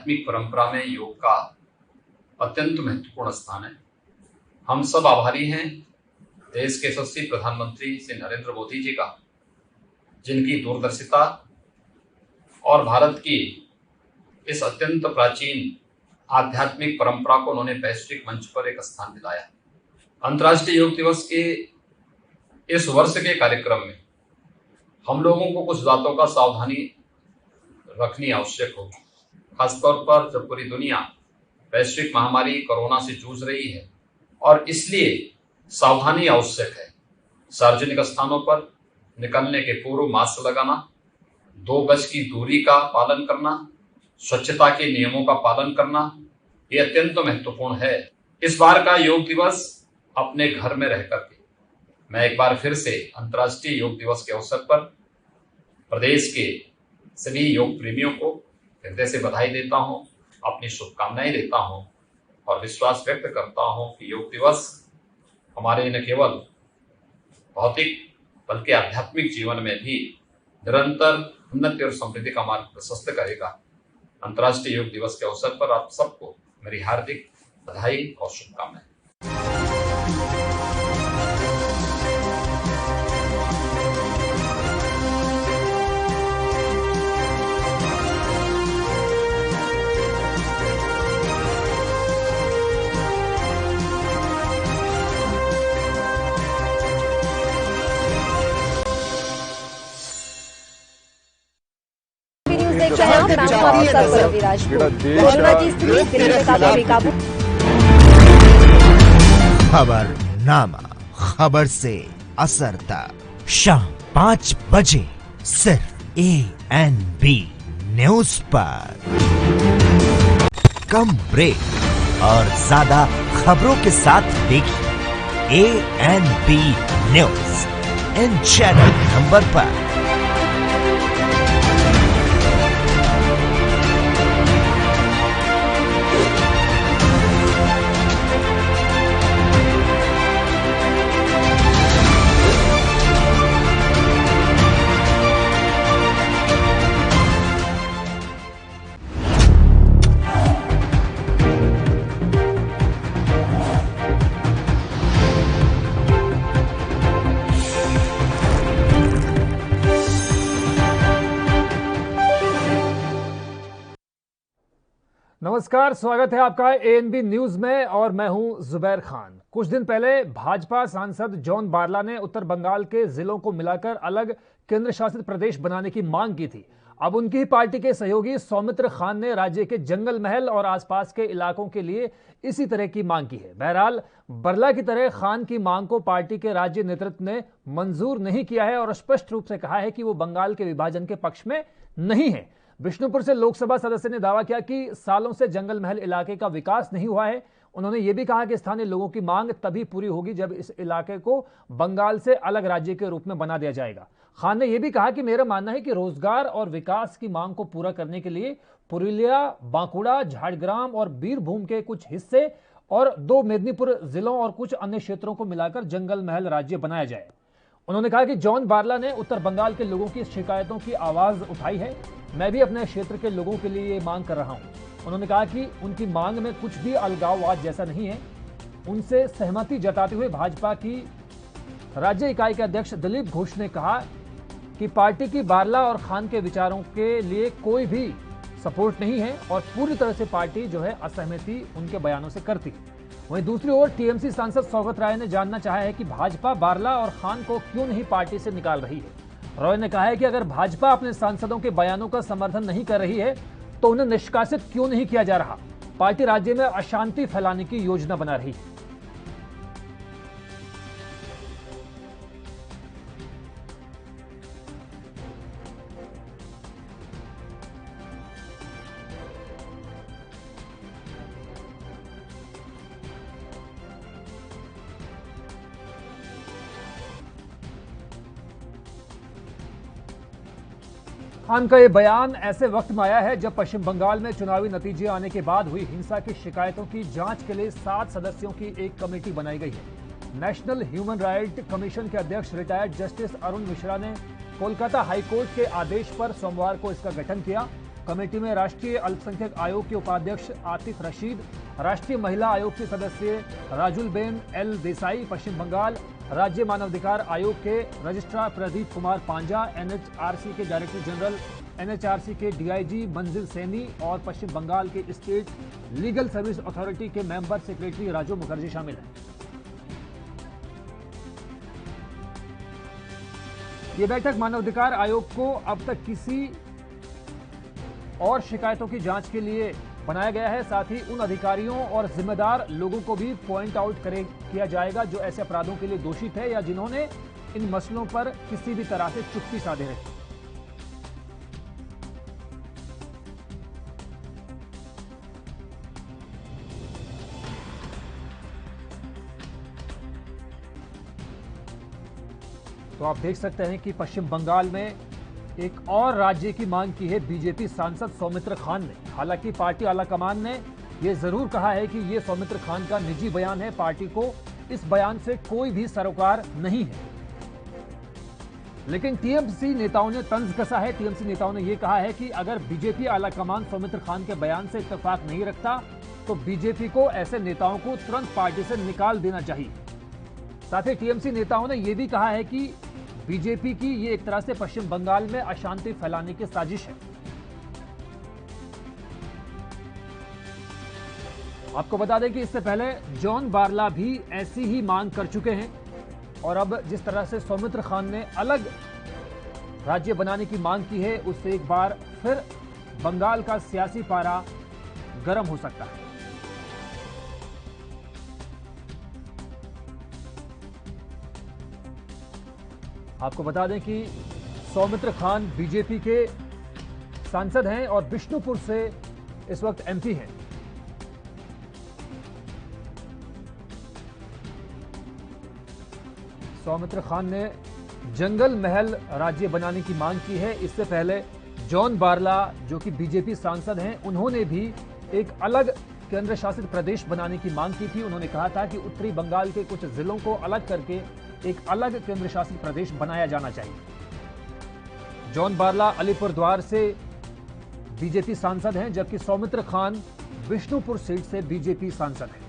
आध्यात्मिक परंपरा में योग का अत्यंत महत्वपूर्ण स्थान है। हम सब आभारी हैं देश के यशस्वी प्रधानमंत्री श्री नरेंद्र मोदी जी का, जिनकी दूरदर्शिता और भारत की इस अत्यंत प्राचीन आध्यात्मिक परंपरा को उन्होंने वैश्विक मंच पर एक स्थान दिलाया। अंतर्राष्ट्रीय योग दिवस के इस वर्ष के कार्यक्रम में हम लोगों को कुछ बातों का सावधानी रखनी आवश्यक होगी। खासतौर पर जब पूरी दुनिया वैश्विक महामारी कोरोना से जूझ रही है और इसलिए सावधानी आवश्यक है। सार्वजनिक स्थानों पर निकलने के पूर्व मास्क लगाना, 2 गज की दूरी का पालन करना, स्वच्छता के नियमों का पालन करना, ये अत्यंत महत्वपूर्ण है। इस बार का योग दिवस अपने घर में रह करके मैं एक बार फिर से अंतर्राष्ट्रीय योग दिवस के अवसर पर प्रदेश के सभी योग प्रेमियों को हृदय से बधाई देता हूं, अपनी शुभकामनाएं देता हूं और विश्वास व्यक्त करता हूं कि योग दिवस हमारे न केवल भौतिक बल्कि आध्यात्मिक जीवन में भी निरंतर उन्नति और समृद्धि का मार्ग प्रशस्त करेगा। अंतर्राष्ट्रीय योग दिवस के अवसर पर आप सबको मेरी हार्दिक बधाई और शुभकामनाएं। खबरनामा, खबर से असर तक शाम 5 बजे सिर्फ ANB न्यूज पर। कम ब्रेक और ज्यादा खबरों के साथ देखिए ANB news in channel number पर। नमस्कार, स्वागत है आपका ANB न्यूज में और मैं हूं जुबैर खान। कुछ दिन पहले भाजपा सांसद जॉन बारला ने उत्तर बंगाल के जिलों को मिलाकर अलग केंद्र शासित प्रदेश बनाने की मांग की थी। अब उनकी ही पार्टी के सहयोगी सौमित्र खान ने राज्य के जंगल महल और आसपास के इलाकों के लिए इसी तरह की मांग की है। बहरहाल बरला की तरह खान की मांग को पार्टी के राज्य नेतृत्व ने मंजूर नहीं किया है और स्पष्ट रूप से कहा है कि वो बंगाल के विभाजन के पक्ष में नहीं है। विष्णुपुर से लोकसभा सदस्य ने दावा किया कि सालों से जंगल महल इलाके का विकास नहीं हुआ है। उन्होंने यह भी कहा कि स्थानीय लोगों की मांग तभी पूरी होगी जब इस इलाके को बंगाल से अलग राज्य के रूप में बना दिया जाएगा। खान ने यह भी कहा कि मेरा मानना है कि रोजगार और विकास की मांग को पूरा करने के लिए पुरुलिया, बांकुड़ा, झारग्राम और बीरभूम के कुछ हिस्से और 2 मेदिनीपुर जिलों और कुछ अन्य क्षेत्रों को मिलाकर जंगल महल राज्य बनाया जाए। उन्होंने कहा कि जॉन बारला ने उत्तर बंगाल के लोगों की शिकायतों की आवाज उठाई है। मैं भी अपने क्षेत्र के लोगों के लिए ये मांग कर रहा हूं। उन्होंने कहा कि उनकी मांग में कुछ भी अलगाववाद जैसा नहीं है। उनसे सहमति जताते हुए भाजपा की राज्य इकाई के अध्यक्ष दिलीप घोष ने कहा कि पार्टी की बारला और खान के विचारों के लिए कोई भी सपोर्ट नहीं है और पूरी तरह से पार्टी जो है असहमति उनके बयानों से करती है। वहीं दूसरी ओर टीएमसी सांसद सौगत राय ने जानना चाहा है कि भाजपा बारला और खान को क्यों नहीं पार्टी से निकाल रही है। रॉय ने कहा है कि अगर भाजपा अपने सांसदों के बयानों का समर्थन नहीं कर रही है तो उन्हें निष्कासित क्यों नहीं किया जा रहा। पार्टी राज्य में अशांति फैलाने की योजना बना रही है। खान का ये बयान ऐसे वक्त में आया है जब पश्चिम बंगाल में चुनावी नतीजे आने के बाद हुई हिंसा की शिकायतों की जांच के लिए 7 सदस्यों की एक कमेटी बनाई गई है। नेशनल ह्यूमन राइट कमीशन के अध्यक्ष रिटायर्ड जस्टिस अरुण मिश्रा ने कोलकाता हाईकोर्ट के आदेश पर सोमवार को इसका गठन किया। कमेटी में राष्ट्रीय अल्पसंख्यक आयोग के उपाध्यक्ष आतिफ रशीद, राष्ट्रीय महिला आयोग के सदस्य राजुलबेन एल देसाई पश्चिम बंगाल, राज्य मानवाधिकार आयोग के रजिस्ट्रार प्रदीप कुमार पांजा, एनएचआरसी के डायरेक्टर जनरल, एनएचआरसी के डीआईजी मंजिल सैनी और पश्चिम बंगाल के स्टेट लीगल सर्विस अथॉरिटी के मेंबर सेक्रेटरी राजू मुखर्जी शामिल हैं। ये बैठक मानवाधिकार आयोग को अब तक किसी और शिकायतों की जांच के लिए बनाया गया है। साथ ही उन अधिकारियों और जिम्मेदार लोगों को भी पॉइंट आउट किया जाएगा जो ऐसे अपराधों के लिए दोषित है या जिन्होंने इन मसलों पर किसी भी तरह से चुप्पी साधे रही। तो आप देख सकते हैं कि पश्चिम बंगाल में एक और राज्य की मांग की है बीजेपी सांसद सौमित्र खान ने। हालांकि पार्टी आलाकमान ने यह जरूर कहा है कि यह सौमित्र खान का निजी बयान है, पार्टी को इस बयान से कोई भी सरोकार नहीं है। लेकिन टीएमसी नेताओं ने तंज कसा है। टीएमसी नेताओं ने यह कहा है कि अगर बीजेपी आलाकमान सौमित्र खान के बयान से इत्तेफाक नहीं रखता तो बीजेपी को ऐसे नेताओं को तुरंत पार्टी से निकाल देना चाहिए। साथ ही टीएमसी नेताओं ने यह भी कहा है कि बीजेपी की ये एक तरह से पश्चिम बंगाल में अशांति फैलाने की साजिश है। आपको बता दें कि इससे पहले जॉन बारला भी ऐसी ही मांग कर चुके हैं और अब जिस तरह से सौमित्र खान ने अलग राज्य बनाने की मांग की है, उससे एक बार फिर बंगाल का सियासी पारा गर्म हो सकता है। आपको बता दें कि सौमित्र खान बीजेपी के सांसद हैं और बिष्णुपुर से इस वक्त एमपी हैं। सौमित्र खान ने जंगल महल राज्य बनाने की मांग की है। इससे पहले जॉन बारला जो कि बीजेपी सांसद हैं, उन्होंने भी एक अलग केंद्र शासित प्रदेश बनाने की मांग की थी। उन्होंने कहा था कि उत्तरी बंगाल के कुछ जिलों को अलग करके एक अलग केंद्र शासित प्रदेश बनाया जाना चाहिए। जॉन बारला अलीपुरद्वार से बीजेपी सांसद हैं, जबकि सौमित्र खान बिष्णुपुर सीट से बीजेपी सांसद हैं।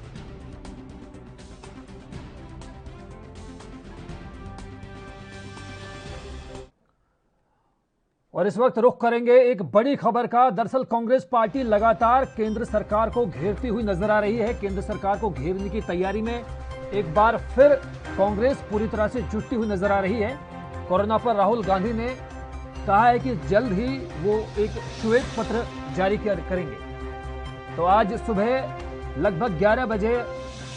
और इस वक्त रुख करेंगे एक बड़ी खबर का। दरअसल कांग्रेस पार्टी लगातार केंद्र सरकार को घेरती हुई नजर आ रही है। केंद्र सरकार को घेरने की तैयारी में एक बार फिर कांग्रेस पूरी तरह से जुटी हुई नजर आ रही है। कोरोना पर राहुल गांधी ने कहा है कि जल्द ही वो एक श्वेत पत्र जारी करेंगे। तो आज सुबह लगभग 11 बजे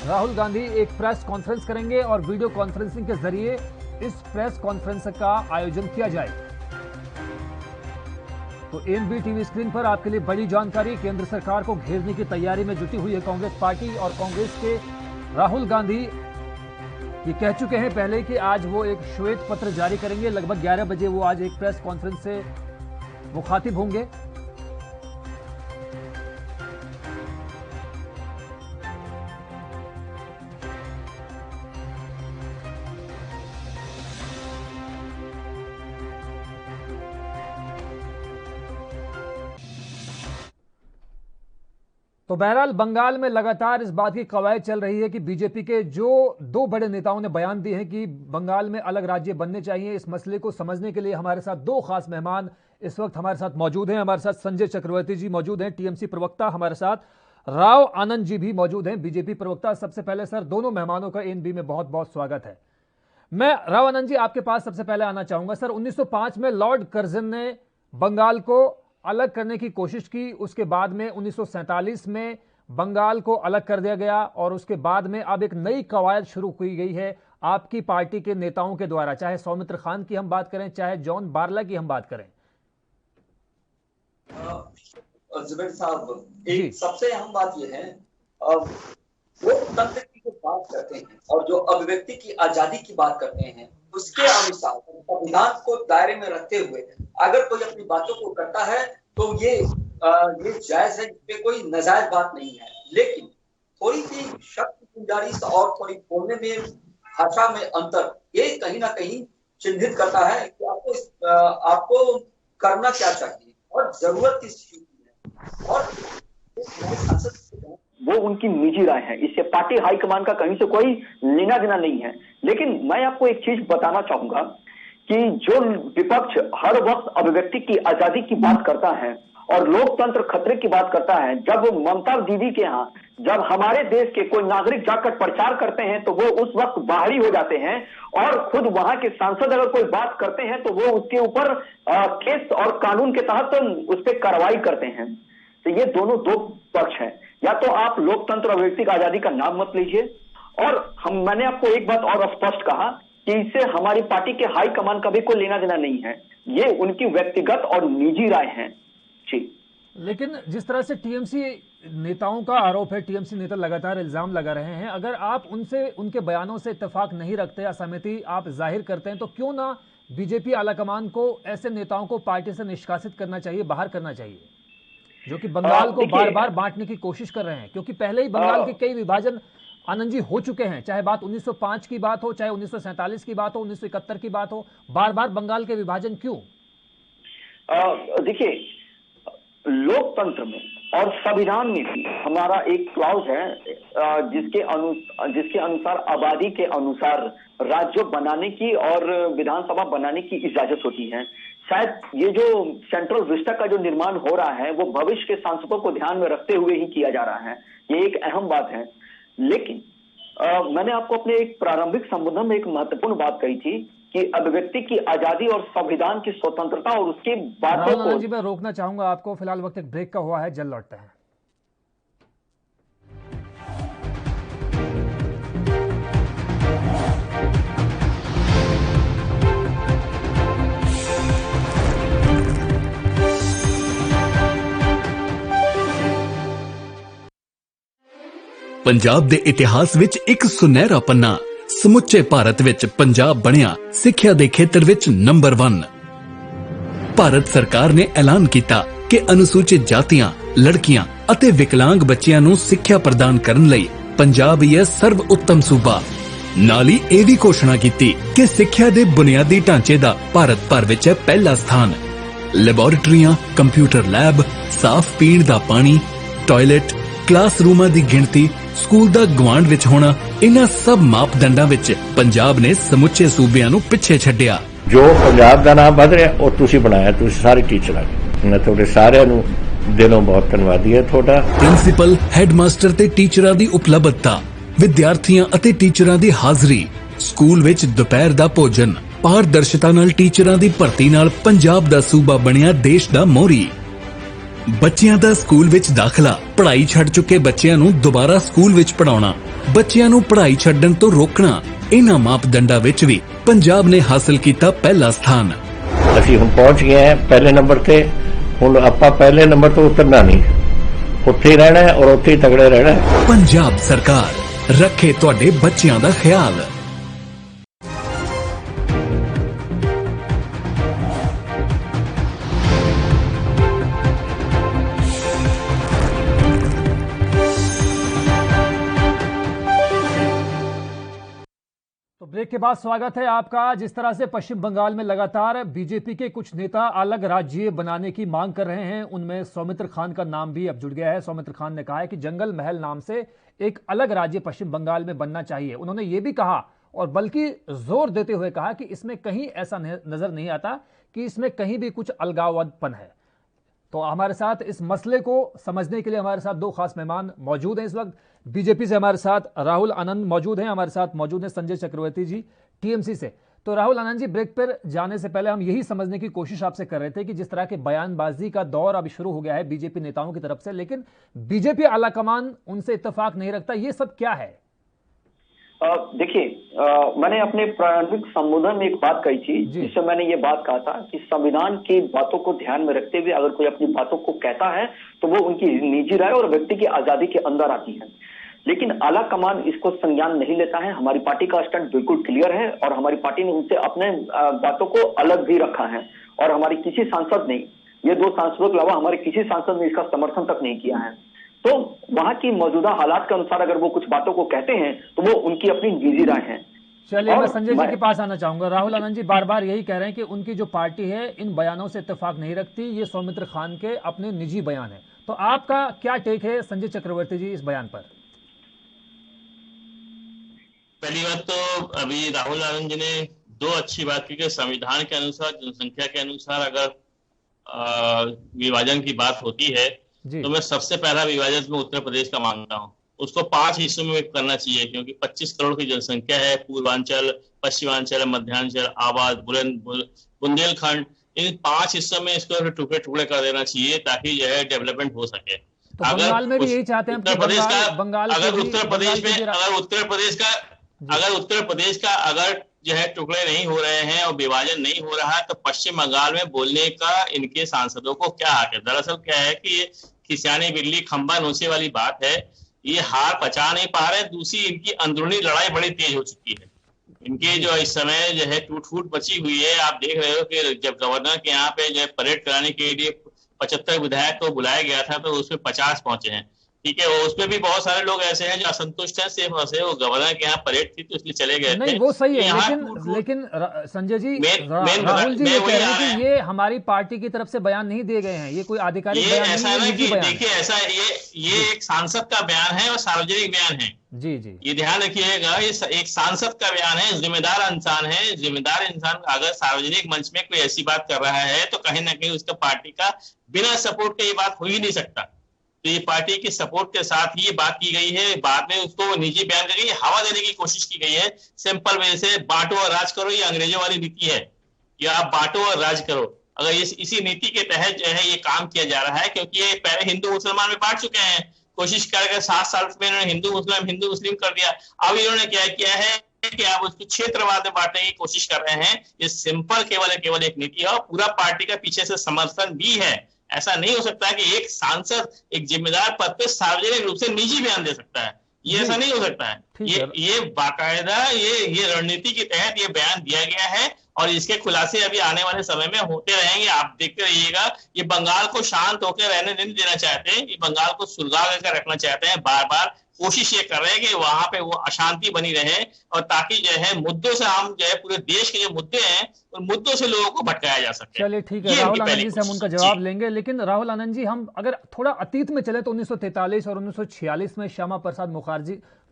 राहुल गांधी एक प्रेस कॉन्फ्रेंस करेंगे और वीडियो कॉन्फ्रेंसिंग के जरिए इस प्रेस कॉन्फ्रेंस का आयोजन किया जाएगा। तो एएनबी टीवी स्क्रीन पर आपके लिए बड़ी जानकारी। केंद्र सरकार को घेरने की तैयारी में जुटी हुई है कांग्रेस पार्टी और कांग्रेस के राहुल गांधी ये कह चुके हैं पहले कि आज वो एक श्वेत पत्र जारी करेंगे। लगभग 11 बजे वो आज एक प्रेस कॉन्फ्रेंस से मुखातिब होंगे। तो बहरहाल बंगाल में लगातार इस बात की कवायद चल रही है कि बीजेपी के जो दो बड़े नेताओं ने बयान दिए हैं कि बंगाल में अलग राज्य बनने चाहिए। इस मसले को समझने के लिए हमारे साथ दो खास मेहमान इस वक्त हमारे साथ मौजूद हैं। हमारे साथ संजय चक्रवर्ती जी मौजूद हैं, टीएमसी प्रवक्ता। हमारे साथ राव आनंद जी भी मौजूद हैं, बीजेपी प्रवक्ता। सबसे पहले सर दोनों मेहमानों का एएनबी में बहुत बहुत स्वागत है। मैं राव आनंद जी आपके पास सबसे पहले आना चाहूंगा। सर 1905 में लॉर्ड कर्जन ने बंगाल को अलग करने की कोशिश की, उसके बाद में 1947 में बंगाल को अलग कर दिया गया और उसके बाद में अब एक नई कवायद शुरू की गई है आपकी पार्टी के नेताओं के द्वारा, चाहे सौमित्र खान की हम बात करें चाहे जॉन बारला की हम बात करें। जुबैर साहब, एक सबसे अहम बात यह है, लोकतंत्र की जो बात करते हैं और जो अभिव्यक्ति की आजादी की बात करते हैं, उसके अनुसार संविधान को दायरे में रखते हुए अगर कोई अपनी बातों को करता है तो ये जायज है, इसमें कोई नाजायज बात नहीं है। लेकिन थोड़ी सी शब्द गुंजाइश और थोड़ी बोलने में, भाषा में अंतर, ये कहीं ना कहीं चिन्हित करता है कि आपको करना क्या चाहिए। और जरूरत किस चीज की है, और सांसद वो उनकी निजी राय है। इससे पार्टी हाईकमान का कहीं से कोई लेना देना नहीं है। लेकिन मैं आपको एक चीज बताना चाहूंगा कि जो विपक्ष हर वक्त अभिव्यक्ति की आजादी की बात करता है और लोकतंत्र खतरे की बात करता है, जब ममता दीदी के यहाँ जब हमारे देश के कोई नागरिक जाकर प्रचार करते हैं तो वो उस वक्त बाहरी हो जाते हैं, और खुद वहां के सांसद अगर कोई बात करते हैं तो वो उसके ऊपर केस और कानून के तहत उस पर कार्रवाई करते हैं। तो ये दोनों दो पक्ष हैं। या तो आप लोकतंत्र और व्यक्ति आजादी का नाम मत लीजिए, और मैंने आपको एक बात और स्पष्ट कहा कि इससे हमारी पार्टी के हाई कमान का भी कोई लेना देना नहीं है, ये उनकी व्यक्तिगत और निजी राय है जी। लेकिन जिस तरह से टीएमसी नेताओं का आरोप है, टीएमसी नेता लगातार इल्जाम लगा रहे हैं, अगर आप उनसे उनके बयानों से इत्तेफाक नहीं रखते, असहमति आप जाहिर करते हैं, तो क्यों ना बीजेपी आलाकमान को ऐसे नेताओं को पार्टी से निष्कासित करना चाहिए, बाहर करना चाहिए, जो कि बंगाल को बार बार बांटने की कोशिश कर रहे हैं? क्योंकि पहले ही बंगाल के कई विभाजन आनंद जी हो चुके हैं, चाहे बात 1905 की बात हो, चाहे 1947 की बात हो, 1971 की बात हो, बार बार बंगाल के विभाजन क्यों? देखिए, लोकतंत्र में और संविधान में भी हमारा एक क्लॉज है जिसके अनुसार आबादी के अनुसार राज्य बनाने की और विधानसभा बनाने की इजाजत होती है। शायद ये जो सेंट्रल विस्टा का जो निर्माण हो रहा है वो भविष्य के सांसदों को ध्यान में रखते हुए ही किया जा रहा है, ये एक अहम बात है। लेकिन मैंने आपको अपने एक प्रारंभिक संबोधन में एक महत्वपूर्ण बात कही थी कि अभिव्यक्ति की आजादी और संविधान की स्वतंत्रता और उसकी बातों को जी मैं रोकना चाहूंगा आपको, फिलहाल वक्त एक ब्रेक का हुआ है, जल्द लौटते हैं। ਪੰਜਾਬ ਦੇ ਇਤਿਹਾਸ ਵਿੱਚ ਇੱਕ ਸੁਨਹਿਰਾ ਪੰਨਾ, ਸਮੁੱਚੇ ਭਾਰਤ ਵਿੱਚ ਪੰਜਾਬ ਬਣਿਆ ਸਿੱਖਿਆ ਦੇ ਖੇਤਰ ਵਿੱਚ ਨੰਬਰ 1। ਭਾਰਤ ਸਰਕਾਰ ਨੇ ਐਲਾਨ ਕੀਤਾ ਕਿ ਅਨੁਸੂਚਿਤ ਜਾਤੀਆਂ, ਲੜਕੀਆਂ ਅਤੇ ਵਿਕਲਾਂਗ ਬੱਚਿਆਂ ਨੂੰ ਸਿੱਖਿਆ ਪ੍ਰਦਾਨ ਕਰਨ ਲਈ ਪੰਜਾਬ ਹੀ ਹੈ ਸਰਵ ਉੱਤਮ ਸੂਬਾ। ਨਾਲ ਹੀ ਇਹ ਵੀ ਘੋਸ਼ਣਾ ਕੀਤੀ ਕਿ ਸਿੱਖਿਆ ਦੇ ਬੁਨਿਆਦੀ ਢਾਂਚੇ ਦਾ ਭਾਰਤ ਭਰ ਵਿੱਚ ਹੈ ਪਹਿਲਾ ਸਥਾਨ। ਲੈਬੋਰੇਟਰੀਆਂ, ਕੰਪਿਊਟਰ ਲੈਬ, ਸਾਫ਼ ਪੀਣ ਦਾ ਪਾਣੀ, ਟਾਇਲਟ, ਕਲਾਸਰੂਮਾਂ ਦੀ ਗਿਣਤੀ, ਸਕੂਲ ਦਾ ਗਵਾਂਢ ਵਿੱਚ ਹੋਣਾ, ਇਹਨਾਂ ਸਭ ਮਾਪਦੰਡਾਂ ਵਿੱਚ ਪੰਜਾਬ ਨੇ ਸਮੁੱਚੇ ਸੂਬਿਆਂ ਨੂੰ ਪਿੱਛੇ ਛੱਡਿਆ। ਜੋ ਪੰਜਾਬ ਦਾ ਨਾਮ ਵਧ ਰਿਹਾ ਉਹ ਤੁਸੀਂ ਬਣਾਇਆ, ਤੁਸੀਂ ਸਾਰੇ ਟੀਚਰਾਂ ਨੇ। ਮੈਂ ਤੁਹਾਡੇ ਸਾਰਿਆਂ ਨੂੰ ਦਿਲੋਂ ਬਹੁਤ ਧੰਨਵਾਦੀ ਹਾਂ ਤੁਹਾਡਾ। ਪ੍ਰਿੰਸੀਪਲ, ਹੈਡਮਾਸਟਰ ਤੇ ਟੀਚਰਾਂ ਦੀ ਉਪਲਬਧਤਾ, ਵਿਦਿਆਰਥੀਆਂ ਅਤੇ ਟੀਚਰਾਂ ਦੀ ਹਾਜ਼ਰੀ, ਸਕੂਲ ਵਿੱਚ ਦੁਪਹਿਰ ਦਾ ਭੋਜਨ, ਪਾਰਦਰਸ਼ਤਾ ਨਾਲ ਟੀਚਰਾਂ ਦੀ ਭਰਤੀ ਨਾਲ ਪੰਜਾਬ ਦਾ ਸੂਬਾ ਬਣਿਆ ਦੇਸ਼ ਦਾ ਮੋਹਰੀ। ਬੱਚਿਆਂ ਦਾ ਸਕੂਲ ਵਿੱਚ ਦਾਖਲਾ, ਪੜ੍ਹਾਈ ਛੱਡ ਚੁੱਕੇ ਬੱਚਿਆਂ ਨੂੰ ਦੁਬਾਰਾ ਸਕੂਲ ਵਿੱਚ ਪੜਾਉਣਾ, ਬੱਚਿਆਂ ਨੂੰ ਪੜ੍ਹਾਈ ਛੱਡਣ ਤੋਂ ਰੋਕਣਾ, ਇਹਨਾਂ ਮਾਪਦੰਡਾਂ ਵਿੱਚ ਵੀ ਪੰਜਾਬ ਨੇ ਹਾਸਲ ਕੀਤਾ ਪਹਿਲਾ ਸਥਾਨ। ਅਸੀਂ ਹੁਣ ਪਹੁੰਚ ਗਏ ਹਾਂ ਪਹਿਲੇ ਨੰਬਰ ਤੇ। ਹੁਣ ਆਪਾਂ ਪਹਿਲੇ ਨੰਬਰ ਤੋਂ ਉਤਰਨਾ ਨਹੀਂ, ਉੱਥੇ ਹੀ ਰਹਿਣਾ ਹੈ ਔਰ ਉੱਥੇ ਹੀ ਤਗੜੇ ਰਹਿਣਾ ਹੈ। ਪੰਜਾਬ ਸਰਕਾਰ ਰੱਖੇ ਤੁਹਾਡੇ ਬੱਚਿਆਂ ਦਾ ਖਿਆਲ। तो ब्रेक के बाद स्वागत है आपका। जिस तरह से पश्चिम बंगाल में लगातार बीजेपी के कुछ नेता अलग राज्य बनाने की मांग कर रहे हैं, उनमें सौमित्र खान का नाम भी अब जुड़ गया है। सौमित्र खान ने कहा है कि जंगल महल नाम से एक अलग राज्य पश्चिम बंगाल में बनना चाहिए। उन्होंने ये भी कहा और बल्कि जोर देते हुए कहा कि इसमें कहीं ऐसा नजर नहीं आता कि इसमें कहीं भी कुछ अलगाववादपन है। तो हमारे साथ इस मसले को समझने के लिए हमारे साथ दो खास मेहमान मौजूद हैं इस वक्त। बीजेपी से हमारे साथ राहुल आनंद मौजूद हैं, हमारे साथ मौजूद हैं संजय चक्रवर्ती जी टीएमसी से। तो राहुल आनंद जी, ब्रेक पर जाने से पहले हम यही समझने की कोशिश आपसे कर रहे थे कि जिस तरह के बयानबाजी का दौर अब शुरू हो गया है बीजेपी नेताओं की तरफ से, लेकिन बीजेपी आलाकमान उनसे इत्तेफाक नहीं रखता, ये सब क्या है? देखिए, मैंने अपने प्रारंभिक संबोधन में एक बात कही थी जिससे मैंने ये बात कहा था कि संविधान की बातों को ध्यान में रखते हुए अगर कोई अपनी बातों को कहता है तो वो उनकी निजी राय और व्यक्ति की आजादी के अंदर आती है। लेकिन आला कमान इसको संज्ञान नहीं लेता है। हमारी पार्टी का स्टैंड बिल्कुल क्लियर है और हमारी पार्टी ने उनसे अपने बातों को अलग भी रखा है और हमारी किसी सांसद ने, ये दो सांसदों के अलावा हमारे किसी सांसद ने इसका समर्थन तक नहीं किया है। तो वहां की मौजूदा हालात के अनुसार अगर वो कुछ बातों को कहते हैं तो वो उनकी अपनी निजी राय है। चलिए, मैं संजय जी के पास आना चाहूंगा। राहुल आनंद जी बार बार यही कह रहे हैं कि उनकी जो पार्टी है इन बयानों से इत्तेफाक नहीं रखती, ये सौमित्र खान के अपने निजी बयान है। तो आपका क्या टेक है संजय चक्रवर्ती जी इस बयान पर? पहली बात तो अभी राहुल आनंद जी ने दो अच्छी बात की कि संविधान के अनुसार, जनसंख्या के अनुसार अगर विभाजन की बात होती है तो मैं सबसे पहला विभाजन में उत्तर प्रदेश का मानता हूँ। उसको 5 हिस्सों में करना चाहिए, क्योंकि 25 करोड़ की जनसंख्या है। पूर्वांचल, पश्चिमांचल, मध्यांचल, आवाज, बुंदेलखंड, इन 5 हिस्सों में इसको टुकड़े टुकड़े कर देना चाहिए ताकि जो है डेवलपमेंट हो सके। तो बंगाल में भी यही चाहते हैं उत्तर प्रदेश का अगर जो है टुकड़े नहीं हो रहे हैं और विभाजन नहीं हो रहा है तो पश्चिम बंगाल में बोलने का इनके सांसदों को क्या हक है? दरअसल क्या है कि ये खिसियानी बिल्ली खंबा नोचे वाली बात है। ये हार पचा नहीं पा रहे। दूसरी, इनकी अंदरूनी लड़ाई बड़ी तेज हो चुकी है। इनके जो इस समय जो है टूट फूट मची हुई है। आप देख रहे हो कि जब गवर्नर के यहाँ पे जो है परेड कराने के लिए 75 विधायक को बुलाया गया था तो उसमें 50 पहुंचे हैं। ठीक है, उसमें भी बहुत सारे लोग ऐसे हैं जो असंतुष्ट हैं सिर्फ से वो गवर्नर के यहाँ परेड थी तो इसलिए चले गए। नहीं, वो सही है, लेकिन संजय जी, राहुल जी ये कह रहे हैं कि ये हमारी पार्टी की तरफ से बयान नहीं दिए गए हैं, ये कोई आधिकारिक बयान नहीं है, निजी बयान है। देखिए, ऐसा ये एक सांसद का बयान है और सार्वजनिक बयान है। जी जी, ये ध्यान रखिएगा, ये एक सांसद का बयान है, जिम्मेदार इंसान है। जिम्मेदार इंसान अगर सार्वजनिक मंच में कोई ऐसी बात कर रहा है तो कहीं ना कहीं उसका पार्टी का बिना सपोर्ट के ये बात हो ही नहीं सकता। तो ये पार्टी के सपोर्ट के साथ ही ये बात की गई है। बाद में उसको निजी बयान करके हवा देने की कोशिश की गई है। सिंपल वे से बांटो और राज करो, ये अंग्रेजों वाली नीति है कि आप बांटो और राज करो। अगर इसी नीति के तहत जो है ये काम किया जा रहा है, क्योंकि ये पहले हिंदू मुसलमान में बांट चुके हैं। कोशिश करके 7 साल में इन्होंने हिंदू मुस्लिम कर दिया। अब इन्होंने क्या किया है कि आप उसको क्षेत्रवाद में बांटने की कोशिश कर रहे हैं। ये सिंपल केवल एक नीति है और पूरा पार्टी का पीछे से समर्थन भी है। ऐसा नहीं हो सकता है कि एक सांसद एक जिम्मेदार पद पे सार्वजनिक रूप से निजी बयान दे सकता है। ये ऐसा नहीं हो सकता है। ये बाकायदा ये रणनीति के तहत ये बयान दिया गया है और इसके खुलासे अभी आने वाले समय में होते रहेंगे। आप देखते रहिएगा। ये बंगाल को शांत होकर रहने नहीं देना चाहते हैं, ये बंगाल को सुलगा कर रखना चाहते हैं। बार बार कोशिश ये कर रहे हैं कि वहां पे वो अशांति बनी रहे और ताकि जो है मुद्दों से हम जो है पूरे देश के जो मुद्दे हैं उन मुद्दों से लोगों को भटकाया जा सके। चलिए ठीक है, राहुल आनंद जी से हम उनका जवाब लेंगे। लेकिन राहुल आनंद जी, हम अगर थोड़ा अतीत में चले तो 1943 और 1946 में श्यामा प्रसाद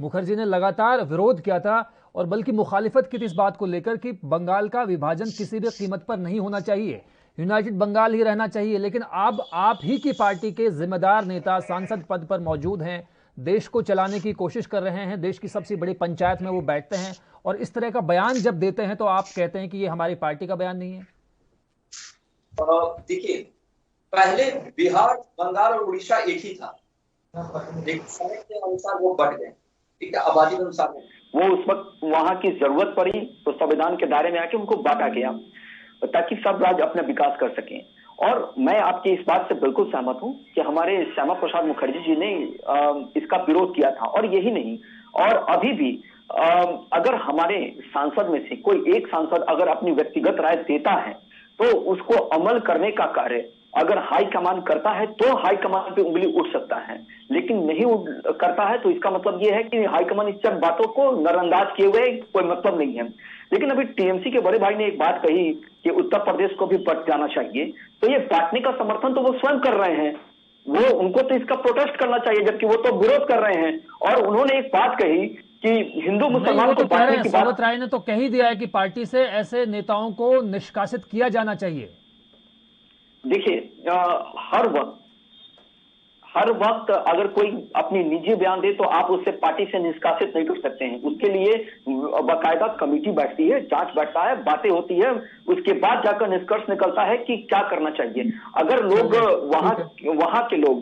मुखर्जी ने लगातार विरोध किया था और बल्कि मुखालिफत की थी इस बात को लेकर कि बंगाल का विभाजन किसी भी कीमत पर नहीं होना चाहिए, यूनाइटेड बंगाल ही रहना चाहिए। लेकिन अब आप ही की पार्टी के जिम्मेदार नेता सांसद पद पर मौजूद हैं, देश को चलाने की कोशिश कर रहे हैं, देश की सबसे बड़ी पंचायत में वो बैठते हैं और इस तरह का बयान जब देते हैं तो आप कहते हैं कि ये हमारी पार्टी का बयान नहीं है। देखिए, पहले बिहार, बंगाल और उड़ीसा एक ही था, लेकिन समय के अनुसार वो बढ़ गए। ठीक है, आबादी के अनुसार वो उस वक्त वहां की जरूरत पड़ी तो संविधान के दायरे में आके उनको बांटा गया ताकि सब राज्य अपना विकास कर सकें। और मैं आपकी इस बात से बिल्कुल सहमत हूं कि हमारे श्यामा प्रसाद मुखर्जी जी ने इसका विरोध किया था। और यही नहीं, और अभी भी अगर हमारे सांसद में से कोई एक सांसद अगर अपनी व्यक्तिगत राय देता है तो उसको अमल करने का कार्य अगर हाई कमान करता है तो हाई कमान पे उंगली उठ सकता है, लेकिन नहीं करता है तो इसका मतलब ये है कि हाई कमान इस सब बातों को नजरअंदाज किए हुए कोई मतलब नहीं है। लेकिन अभी टीएमसी के बड़े भाई ने एक बात कही कि उत्तर प्रदेश को भी बट जाना चाहिए, तो ये बांटने का समर्थन तो वो स्वयं कर रहे हैं, वो उनको तो इसका प्रोटेस्ट करना चाहिए, जबकि वो तो विरोध कर रहे हैं। और उन्होंने एक बात कही कि हिंदू मुसलमान को बांटने की बात, सौगत राय ने तो कह ही दिया है कि पार्टी से ऐसे नेताओं को निष्कासित किया जाना चाहिए। देखिए, हर वक्त अगर कोई अपनी निजी बयान दे तो आप उससे पार्टी से निष्कासित नहीं कर सकते हैं। उसके लिए बाकायदा कमेटी बैठती है, जांच बैठता है, बातें होती है, उसके बाद जाकर निष्कर्ष निकलता है कि क्या करना चाहिए। अगर लोग वहां के लोग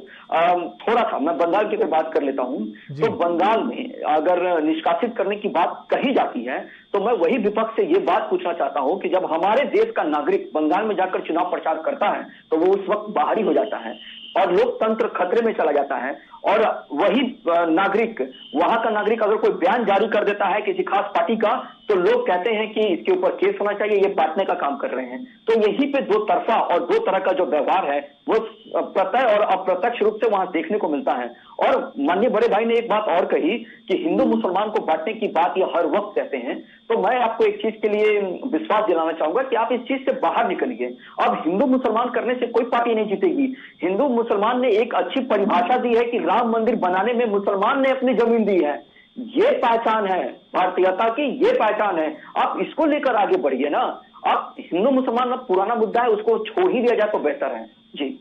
थोड़ा सा, मैं बंगाल की बात कर लेता हूं, तो बंगाल में अगर निष्कासित करने की बात कही जाती है तो मैं वही विपक्ष से ये बात पूछना चाहता हूं कि जब हमारे देश का नागरिक बंगाल में जाकर चुनाव प्रचार करता है तो वो उस वक्त बाहरी हो जाता है। और लोकतंत्र खतरे में चला जाता है। और वही नागरिक, वहां का नागरिक अगर कोई बयान जारी कर देता है किसी खास पार्टी का, तो लोग कहते हैं कि इसके ऊपर केस होना चाहिए, ये बांटने का काम कर रहे हैं। तो यहीं पे दो तरफा और दो तरह का जो व्यवहार है वो प्रत्यक्ष और अप्रत्यक्ष रूप से वहां देखने को मिलता है। और माननीय बड़े भाई ने एक बात और कही कि हिंदू मुसलमान को बांटने की बात ये हर वक्त कहते हैं, तो मैं आपको एक चीज के लिए विश्वास दिलाना चाहूंगा कि आप इस चीज से बाहर निकलिए। अब हिंदू मुसलमान करने से कोई पार्टी नहीं जीतेगी। हिंदू मुसलमान ने एक अच्छी परिभाषा दी है कि राम मंदिर बनाने में मुसलमान ने अपनी जमीन दी है, ये पहचान है भारतीयता की, ये पहचान है। आप इसको लेकर आगे बढ़िए ना। आप हिंदू मुसलमान अब पुराना मुद्दा है, उसको छोड़ ही दिया जाए तो बेहतर है जी।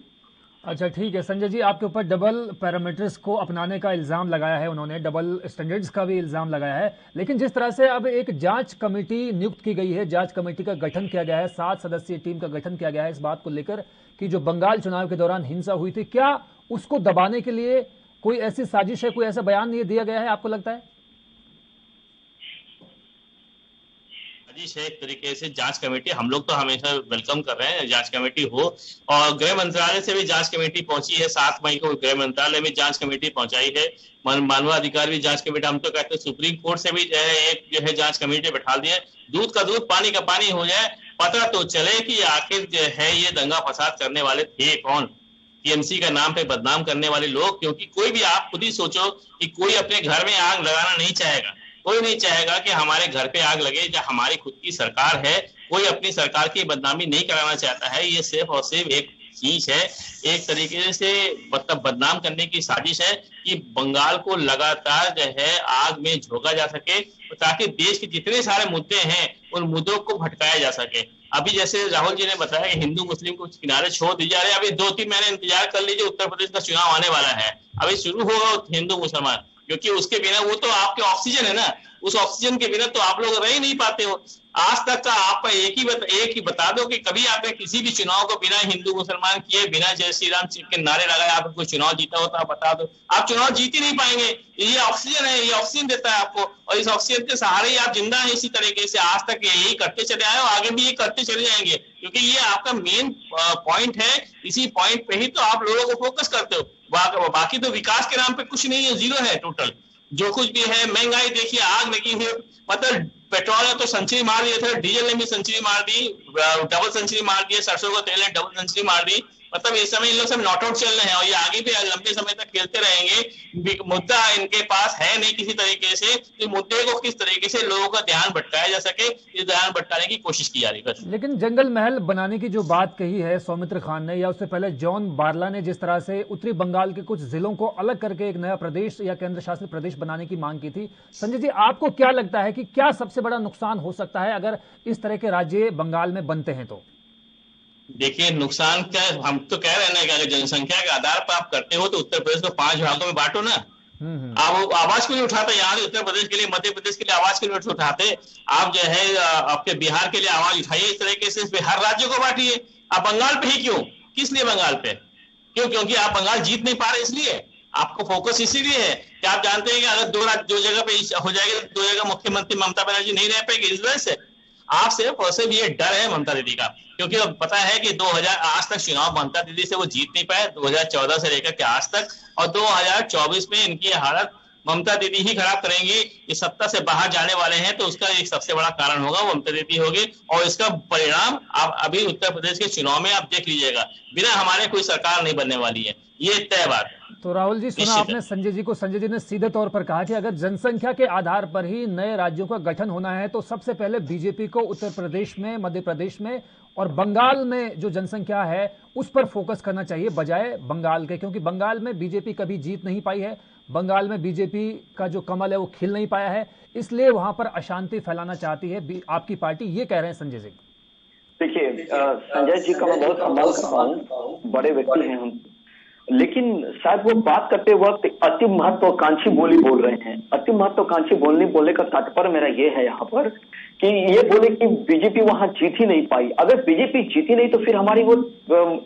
अच्छा ठीक है संजय जी, आपके ऊपर डबल पैरामीटर्स को अपनाने का इल्जाम लगाया है उन्होंने, डबल स्टैंडर्ड्स का भी इल्जाम लगाया है। लेकिन जिस तरह से अब एक जांच कमेटी नियुक्त की गई है, जांच कमेटी का गठन किया गया है, 7 सदस्यीय टीम का गठन किया गया है इस बात को लेकर कि जो बंगाल चुनाव के दौरान हिंसा हुई थी, क्या उसको दबाने के लिए कोई ऐसी साजिश है, कोई ऐसा बयान नहीं दिया गया है आपको लगता है? है एक तरीके से जांच कमेटी, हम लोग तो हमेशा वेलकम कर रहे हैं जांच कमेटी हो, और गृह मंत्रालय से भी जांच कमेटी पहुंची है। 7 मई को गृह मंत्रालय में जांच कमेटी पहुंचाई है। मानवाधिकार भी जांच कमेटी, हम तो कहते हैं सुप्रीम कोर्ट से भी जो है जांच कमेटी बैठा दी है। दूध का दूध पानी का पानी हो जाए, पता तो चले कि आखिर जो है ये दंगा फसाद करने वाले थे कौन, टीएमसी का नाम पे बदनाम करने वाले लोग। क्योंकि कोई भी, आप खुद ही सोचो कि कोई अपने घर में आग लगाना नहीं चाहेगा, कोई नहीं चाहेगा कि हमारे घर पे आग लगे। जब हमारी खुद की सरकार है, कोई अपनी सरकार की बदनामी नहीं कराना चाहता है। ये सिर्फ और सिर्फ एक चीज है, एक तरीके से मतलब बदनाम करने की साजिश है कि बंगाल को लगातार जो है आग में झोंका जा सके, ताकि देश के जितने सारे मुद्दे हैं उन मुद्दों को भटकाया जा सके। अभी जैसे राहुल जी ने बताया कि हिंदू मुस्लिम को किनारे छोड़ दी जा रहे हैं। अभी 2-3 महीने इंतजार कर लीजिए, उत्तर प्रदेश का चुनाव आने वाला है, अभी शुरू होगा हिंदू मुसलमान, क्योंकि उसके बिना वो तो आपके ऑक्सीजन है ना, उस ऑक्सीजन के बिना तो आप लोग रह ही नहीं पाते हो। आज तक का आपका एक ही बता दो कि कभी आपने किसी भी चुनाव को बिना हिंदू मुसलमान किए, बिना जय श्री राम के नारे लगाए आपको कोई चुनाव जीता हो तो आप बता दो। आप चुनाव जीत ही नहीं पाएंगे। ये ऑक्सीजन है, ये ऑक्सीजन देता है आपको, और इस ऑक्सीजन के सहारे ही आप जिंदा हैं। इसी तरीके से आज तक यही करते चले आए और आगे भी ये करते चले जाएंगे, क्योंकि ये आपका मेन पॉइंट है। इसी पॉइंट पे ही तो आप लोगों को फोकस करते हो। बाकी तो विकास के नाम पे कुछ नहीं है, जीरो है टोटल। जो कुछ भी है, महंगाई देखिए, आग लगी है, मतलब पेट्रोल ने तो सेंचुरी मार दिया था, डीजल ने भी सेंचुरी मार दी, डबल सेंचुरी मार दी, सरसों का तेल ने डबल सेंचुरी मार दी। मतलब इस समय इन लोग सब नॉट आउट चल रहे हैं और ये आगे भी लंबे समय तक खेलते रहेंगे। मुद्दा इनके पास है नहीं किसी तरीके से, तो मुद्दे को किस तरीके से लोगों का ध्यान भटकाया जा सके, इस ध्यान भटकाने की कोशिश की जा रही है। लेकिन जंगल महल बनाने की जो बात कही है सौमित्र खान ने, या उससे पहले जॉन बारला ने जिस तरह से उत्तरी बंगाल के कुछ जिलों को अलग करके एक नया प्रदेश या केंद्र शासित प्रदेश बनाने की मांग की थी, संजय जी आपको क्या लगता है कि क्या सबसे बड़ा नुकसान हो सकता है अगर इस तरह के राज्य बंगाल में बनते हैं? तो देखिए, नुकसान क्या, हम तो कह रहे हैं ना कि अगर जनसंख्या के आधार पर आप करते हो तो उत्तर प्रदेश को 5 भागों में बांटो ना। आप आवाज क्यों नहीं उठाते? यहाँ से उत्तर प्रदेश के लिए, मध्य प्रदेश के लिए आवाज क्यों नहीं उठाते? आप जो है आपके बिहार के लिए आवाज उठाइए, इस तरीके से बिहार राज्य को बांटिए। आप बंगाल पे ही क्यों? किस लिए बंगाल पे? क्यों? क्योंकि आप बंगाल जीत नहीं पा रहे, इसलिए आपको फोकस इसीलिए है कि आप जानते हैं कि अगर दो जगह पे हो जाएगा, 2 जगह मुख्यमंत्री ममता बनर्जी नहीं रह पाएगी। इस वजह से आप सिर्फ और सिर्फ ये डर है ममता दीदी का, क्योंकि अब पता है कि 2000 आज तक चुनाव ममता दीदी से वो जीत नहीं पाए, 2014 से लेकर के आज तक, और 2024 में इनकी हालत ममता दीदी ही खराब करेंगी। ये सत्ता से बाहर जाने वाले हैं, तो उसका एक सबसे बड़ा कारण होगा वो ममता दीदी होगी, और इसका परिणाम आप अभी उत्तर प्रदेश के चुनाव में आप देख लीजिएगा। बिना हमारे कोई सरकार नहीं बनने वाली है, ये तय बात। तो राहुल जी, सुना आपने संजय जी को। संजय जी ने सीधे तौर पर कहा कि अगर जनसंख्या के आधार पर ही नए राज्यों का गठन होना है तो सबसे पहले बीजेपी को उत्तर प्रदेश में, मध्य प्रदेश में और बंगाल में जो जनसंख्या है उस पर फोकस करना चाहिए बजाय बंगाल के, क्योंकि बंगाल में बीजेपी कभी जीत नहीं पाई है, बंगाल में बीजेपी का जो कमल है वो खिल नहीं पाया है, इसलिए वहां पर अशांति फैलाना चाहती है आपकी पार्टी, ये कह रहे हैं संजय जी। देखिए, संजय जी का मैं बहुत सम्मान करता हूँ, बड़े व्यक्ति हैं हम, लेकिन शायद वो बात करते वक्त अति महत्वाकांक्षी बोली बोल रहे हैं। अति महत्वाकांक्षी बोलने का तात्पर्य मेरा ये है यहाँ पर कि ये बोले कि बीजेपी वहां जीत ही नहीं पाई। अगर बीजेपी जीती नहीं तो फिर हमारी वो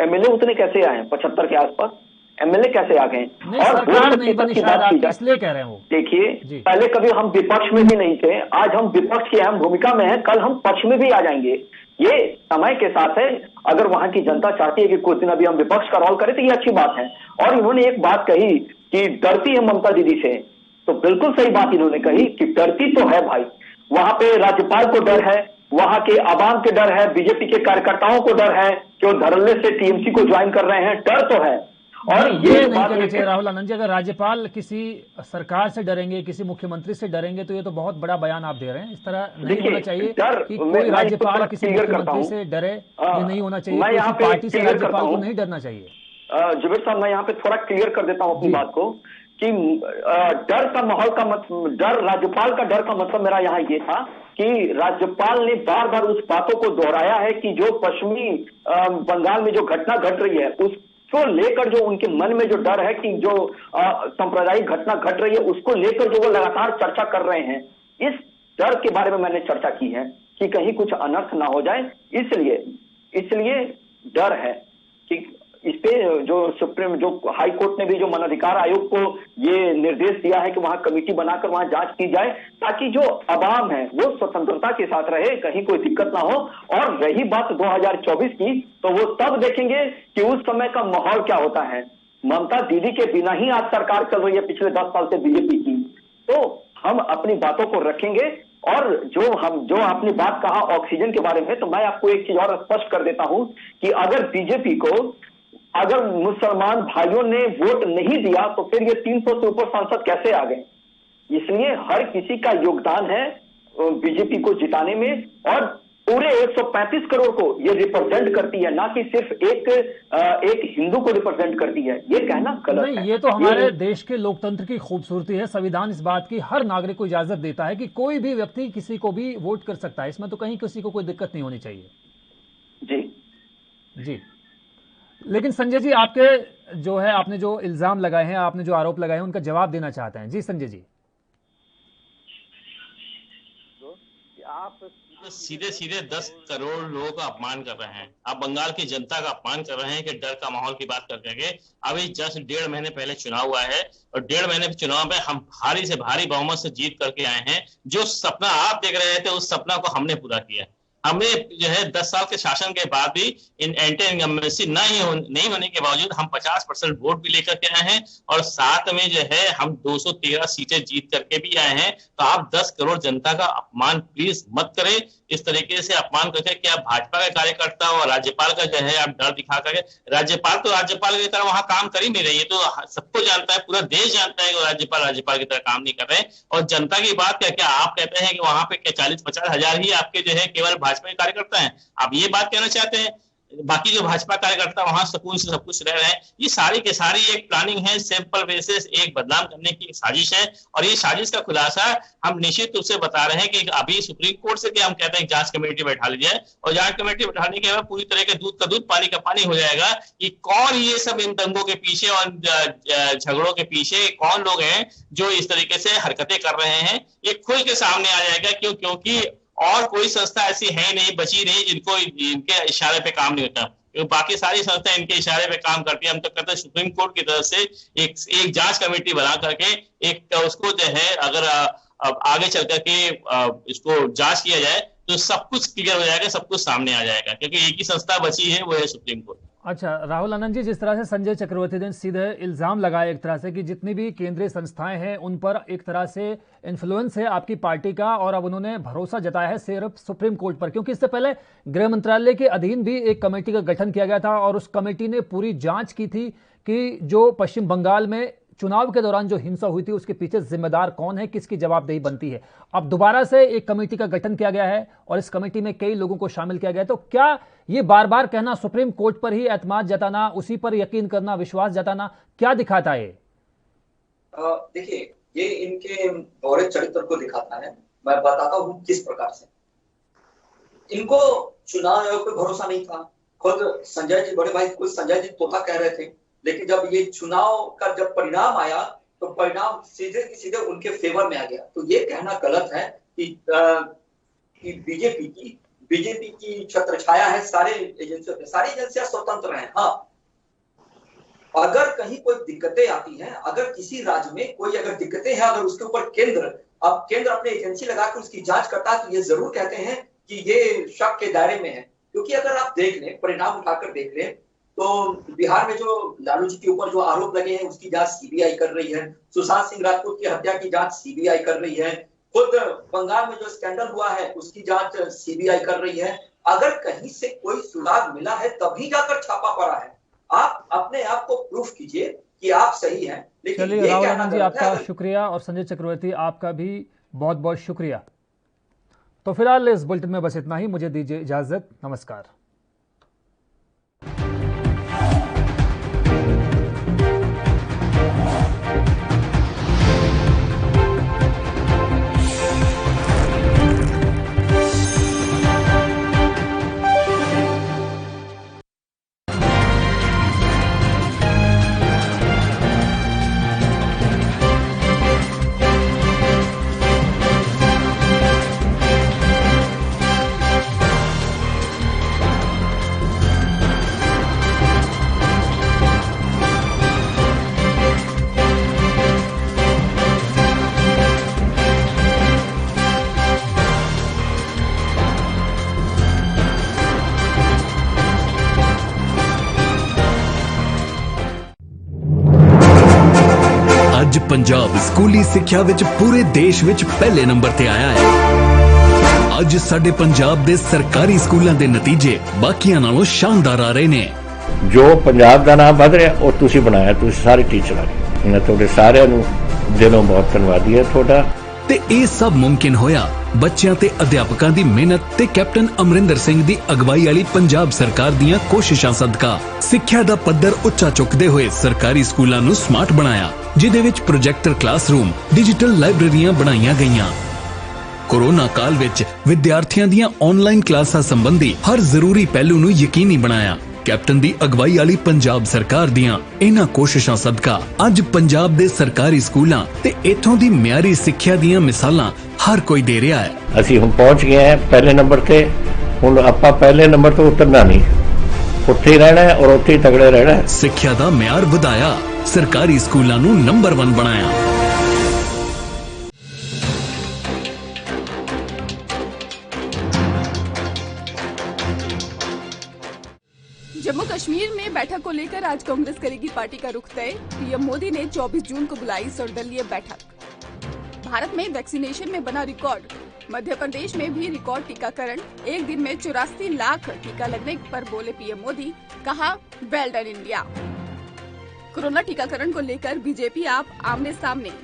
एमएलए उतने कैसे आए? 75 के आसपास एमएलए कैसे आ गए? और नहीं बनी, शायद इसलिए कह रहे हो। देखिए, पहले कभी हम विपक्ष में भी नहीं थे, आज हम विपक्ष की अहम भूमिका में हैं, कल हम पक्ष में भी आ जाएंगे। ये समय के साथ है। अगर वहां की जनता चाहती है कि कुछ दिन अभी हम विपक्ष का रोल करें तो ये अच्छी बात है। और इन्होंने एक बात कही कि डरती है ममता दीदी से, तो बिल्कुल सही बात इन्होंने कही कि डरती तो है भाई। वहां पे राज्यपाल को डर है, वहां के आवाम के डर है, बीजेपी के कार्यकर्ताओं को डर है कि वो धड़ल्ले से टीएमसी को ज्वाइन कर रहे हैं, डर तो है। और ये नहीं कहना चाहिए राहुल आनंद जी। अगर राज्यपाल किसी सरकार से डरेंगे, किसी मुख्यमंत्री से डरेंगे, तो ये तो बहुत बड़ा बयान आप दे रहे हैं। इस तरह नहीं होना चाहिए कि कोई राज्यपाल किसी मुख्यमंत्री से डरे, ये नहीं होना चाहिए। किसी पार्टी से राज्यपाल को नहीं डरना चाहिए। जुबेर साहब, मैं यहाँ पे थोड़ा क्लियर कर देता हूँ अपनी बात को कि डर का माहौल का मतलब, डर राज्यपाल का डर का मतलब मेरा यहाँ ये था कि राज्यपाल ने बार बार उस बातों को दोहराया है कि जो पश्चिमी बंगाल में जो घटना घट रही है उसको लेकर जो उनके मन में जो डर है कि जो सांप्रदायिक घटना घट रही है उसको लेकर जो वो लगातार चर्चा कर रहे हैं, इस डर के बारे में मैंने चर्चा की है कि कहीं कुछ अनर्थ ना हो जाए, इसलिए डर है कि इस पे जो सुप्रीम जो हाई कोर्ट ने भी जो मानवाधिकार आयोग को ये निर्देश दिया है कि वहां कमेटी बनाकर वहां जांच की जाए ताकि जो अवाम है वो स्वतंत्रता के साथ रहे, कहीं कोई दिक्कत ना हो। और रही बात 2024 की, तो वो तब देखेंगे कि उस समय का माहौल क्या होता है। ममता दीदी के बिना ही आज सरकार चल रही है पिछले 10 साल से बीजेपी की, तो हम अपनी बातों को रखेंगे। और जो आपने बात कहा ऑक्सीजन के बारे में, तो मैं आपको एक चीज और स्पष्ट कर देता हूं कि अगर बीजेपी को अगर मुसलमान भाइयों ने वोट नहीं दिया तो फिर ये 300 से ऊपर सांसद कैसे आ गए। इसलिए हर किसी का योगदान है बीजेपी को जिताने में, और पूरे 135 करोड़ को ये रिप्रेजेंट करती है, ना कि सिर्फ एक हिंदू को रिप्रेजेंट करती है। ये कहना गलत नहीं, है। ये तो हमारे देश के लोकतंत्र की खूबसूरती है। संविधान इस बात की हर नागरिक को इजाजत देता है कि कोई भी व्यक्ति किसी को भी वोट कर सकता है। इसमें तो कहीं किसी को कोई दिक्कत नहीं होनी चाहिए। जी, लेकिन संजय जी, आपके जो है, आपने जो इल्जाम लगाए हैं, आपने जो आरोप लगाए हैं, उनका जवाब देना चाहते हैं। जी संजय जी। आप सीधे सीधे 10 करोड़ लोगों का अपमान कर रहे हैं, आप बंगाल की जनता का अपमान कर रहे हैं कि डर का माहौल की बात करके। अभी जस्ट 1.5 महीने पहले चुनाव हुआ है और 1.5 महीने के चुनाव में हम भारी से भारी बहुमत से जीत करके आए हैं। जो सपना आप देख रहे थे उस सपना को हमने पूरा किया। हमने जो है 10 साल के शासन के बाद भी इन एंटी इनकम्बेंसी नहीं होने के बावजूद हम 50% वोट भी लेकर के आए हैं और साथ में जो है हम 213 सीटें जीत करके भी आए हैं। तो आप 10 करोड़ जनता का अपमान प्लीज मत करें। इस तरीके से अपमान करके कि आप भाजपा के कार्यकर्ता और राज्यपाल का जो है आप डर दिखा करके, राज्यपाल की तरह वहां काम कर ही नहीं रही है। तो सबको जानता है, पूरा देश जानता है कि राज्यपाल की तरह काम नहीं कर रहे हैं। और जनता की बात क्या आप कहते हैं कि वहां पे 40-50 हजार ही आपके जो है केवल भाजपा के कार्यकर्ता हैं, आप ये बात कहना चाहते हैं? बाकी जो भाजपा कार्यकर्ता वहां सुकून से सब कुछ रह रहे हैं। ये सारी के सारी एक प्लानिंग है, सिंपल बेसिस एक बदनाम करने की एक साजिश है। और ये साजिश का खुलासा हम निश्चित रूप से बता रहे हैं कि अभी सुप्रीम कोर्ट से हम कहते हैं जांच कमेटी बैठा ली जाए और जांच कमेटी बैठाने के बाद पूरी तरह के दूध का दूध पानी का पानी हो जाएगा कि कौन ये सब इन दंगों के पीछे और झगड़ों के पीछे कौन लोग हैं जो इस तरीके से हरकतें कर रहे हैं। ये खुल के सामने आ जाएगा। क्योंकि और कोई संस्था ऐसी है नहीं, बची नहीं जिनको इनके इशारे पे काम नहीं होता। बाकी सारी संस्था इनके इशारे पे काम करती है। हम तो कहते हैं सुप्रीम कोर्ट की तरफ से एक जांच कमेटी बना करके एक उसको जो है अगर आगे चल करके इसको जांच किया जाए तो सब कुछ क्लियर हो जाएगा, सब कुछ सामने आ जाएगा। क्योंकि एक ही संस्था बची है, वो है सुप्रीम कोर्ट। अच्छा राहुल आनंद जी, जिस तरह से संजय चक्रवर्ती ने सीधे इल्जाम लगाया एक तरह से कि जितनी भी केंद्रीय संस्थाएं हैं उन पर एक तरह से इन्फ्लुएंस है आपकी पार्टी का, और अब उन्होंने भरोसा जताया है सिर्फ सुप्रीम कोर्ट पर, क्योंकि इससे पहले गृह मंत्रालय के अधीन भी एक कमेटी का गठन किया गया था और उस कमेटी ने पूरी जांच की थी कि जो पश्चिम बंगाल में चुनाव के दौरान जो हिंसा हुई थी उसके पीछे जिम्मेदार कौन है, किसकी जवाबदेही बनती है। अब दोबारा से एक कमेटी का गठन किया गया है और इस कमेटी में कई लोगों को शामिल किया गया है। तो क्या ये बार बार कहना, सुप्रीम कोर्ट पर ही एतमाद जताना, उसी पर यकीन करना, विश्वास जताना, क्या दिखाता है? देखिए, ये इनके दोहरे चरित्र को दिखाता है। मैं बताता हूं किस प्रकार से। इनको चुनाव आयोग पे भरोसा नहीं था। खुद संजय जी, बड़े भाई खुद संजय जी तोता कह रहे थे, लेकिन जब ये चुनाव का जब परिणाम आया तो परिणाम सीधे उनके फेवर में आ गया। तो ये कहना गलत है कि बीजेपी की छत्र छाया है सारे एजेंसियों पे। सारी एजेंसियां स्वतंत्र हैं। हाँ, अगर कहीं कोई दिक्कतें आती हैं, अगर किसी राज्य में कोई अगर दिक्कतें हैं, अगर उसके ऊपर केंद्र अपने एजेंसी लगाकर उसकी जांच करता है, तो ये जरूर कहते हैं कि ये शक के दायरे में है, क्योंकि अगर आप देख लें, परिणाम उठाकर देख लें, तो बिहार में जो लालू जी के ऊपर जो आरोप लगे हैं उसकी जांच सीबीआई कर रही है, सुशांत सिंह राजपूत की हत्या की जांच सीबीआई कर रही है, खुद बंगाल में जो स्कैंडल हुआ है उसकी जांच सीबीआई कर रही है। अगर कहीं से कोई सुराग मिला है तभी जाकर छापा पड़ा है। आप अपने आप को प्रूफ कीजिए कि आप सही हैं। लेकिन चलिए राहुल आनंद जी, आपका शुक्रिया, और संजय चक्रवर्ती आपका भी बहुत बहुत शुक्रिया। तो फिलहाल इस बुलेटिन में बस इतना ही। मुझे दीजिए इजाजत। नमस्कार। ਅੱਜ ਪੰਜਾਬ ਸਕੂਲੀ ਸਿੱਖਿਆ ਵਿੱਚ ਪੂਰੇ ਦੇਸ਼ ਵਿੱਚ ਪਹਿਲੇ ਨੰਬਰ ਤੇ ਆਇਆ ਹੈ। ਅੱਜ ਸਾਡੇ ਪੰਜਾਬ ਦੇ ਸਰਕਾਰੀ ਸਕੂਲਾਂ ਦੇ ਨਤੀਜੇ ਬਾਕੀਆਂ ਨਾਲੋਂ ਸ਼ਾਨਦਾਰ ਆ ਰਹੇ ਨੇ। ਜੋ ਪੰਜਾਬ ਦਾ ਨਾਮ ਵਧ ਰਿਹਾ ਉਹ ਤੁਸੀਂ ਬਣਾਇਆ, ਤੁਸੀਂ ਸਾਰੇ ਟੀਚਰਾਂ ਨੇ। ਮੈਂ ਤੁਹਾਡੇ ਸਾਰਿਆਂ ਨੂੰ ਦਿਲੋਂ ਬਹੁਤ ਧੰਨਵਾਦੀ ਹਾਂ ਤੁਹਾਡਾ। ਤੇ ਇਹ ਸਭ ਮੁਮਕਿਨ ਹੋਇਆ ਬੱਚਿਆਂ ਤੇ ਅਧਿਆਪਕਾਂ ਦੀ ਮਿਹਨਤ ਤੇ ਕੈਪਟਨ ਅਮਰਿੰਦਰ ਸਿੰਘ ਦੀ ਅਗਵਾਈ ਵਾਲੀ ਪੰਜਾਬ ਸਰਕਾਰ ਦੀਆਂ ਕੋਸ਼ਿਸ਼ਾਂ ਸਦਕਾ। ਸਿੱਖਿਆ ਦਾ ਪੱਧਰ ਉੱਚਾ ਚੁੱਕਦੇ ਹੋਏ ਸਰਕਾਰੀ ਸਕੂਲਾਂ ਨੂੰ ਸਮਾਰਟ ਬਣਾਇਆ, ਜਿਹਦੇ ਵਿੱਚ ਪ੍ਰੋਜੈਕਟਰ ਕਲਾਸਰੂਮ, ਡਿਜੀਟਲ ਲਾਇਬ੍ਰੇਰੀਆਂ ਬਣਾਈਆਂ ਗਈਆਂ। ਕੋਰੋਨਾ ਕਾਲ ਵਿੱਚ ਵਿਦਿਆਰਥੀਆਂ ਦੀਆਂ ਆਨਲਾਈਨ ਕਲਾਸਾਂ ਸੰਬੰਧੀ ਹਰ ਜ਼ਰੂਰੀ ਪਹਿਲੂ ਨੂੰ ਯਕੀਨੀ ਬਣਾਇਆ। ਕੈਪਟਨ ਦੀ ਅਗਵਾਈ ਵਾਲੀ ਪੰਜਾਬ ਸਰਕਾਰ ਦੀਆਂ ਇਹਨਾਂ ਕੋਸ਼ਿਸ਼ਾਂ ਸਦਕਾ ਅੱਜ ਪੰਜਾਬ ਦੇ ਸਰਕਾਰੀ ਸਕੂਲਾਂ ਤੇ ਇੱਥੋਂ ਦੀ ਮਿਆਰੀ ਸਿੱਖਿਆ ਦੀਆਂ ਮਿਸਾਲਾਂ ਹਰ ਕੋਈ ਦੇ ਰਿਹਾ ਹੈ। ਅਸੀਂ ਹੁਣ ਪਹੁੰਚ ਗਏ ਹਾਂ ਪਹਿਲੇ ਨੰਬਰ ਤੇ। ਹੁਣ ਆਪਾਂ ਪਹਿਲੇ ਨੰਬਰ ਤੋਂ ਉਤਰਨਾ ਨਹੀਂ, ਉੱਥੇ ਹੀ ਰਹਿਣਾ ਹੈ ਔਰ ਉੱਥੇ ਹੀ ਤਗੜੇ ਰਹਿਣਾ ਹੈ। ਸਿੱਖਿਆ ਦਾ ਮਿਆਰ ਵਧਾਇਆ, ਸਰਕਾਰੀ ਸਕੂਲਾਂ ਨੂੰ ਨੰਬਰ 1 ਬਣਾਇਆ। जम्मू कश्मीर में बैठक को लेकर आज कांग्रेस करेगी पार्टी का रुख तय। पीएम मोदी ने 24 जून को बुलाई सर्वदलीय बैठक। भारत में वैक्सीनेशन में बना रिकॉर्ड। मध्य प्रदेश में भी रिकॉर्ड टीकाकरण। एक दिन में 84 लाख टीका लगने पर बोले पीएम मोदी, कहा वेल डन इंडिया। कोरोना टीकाकरण को लेकर बीजेपी आप आमने सामने।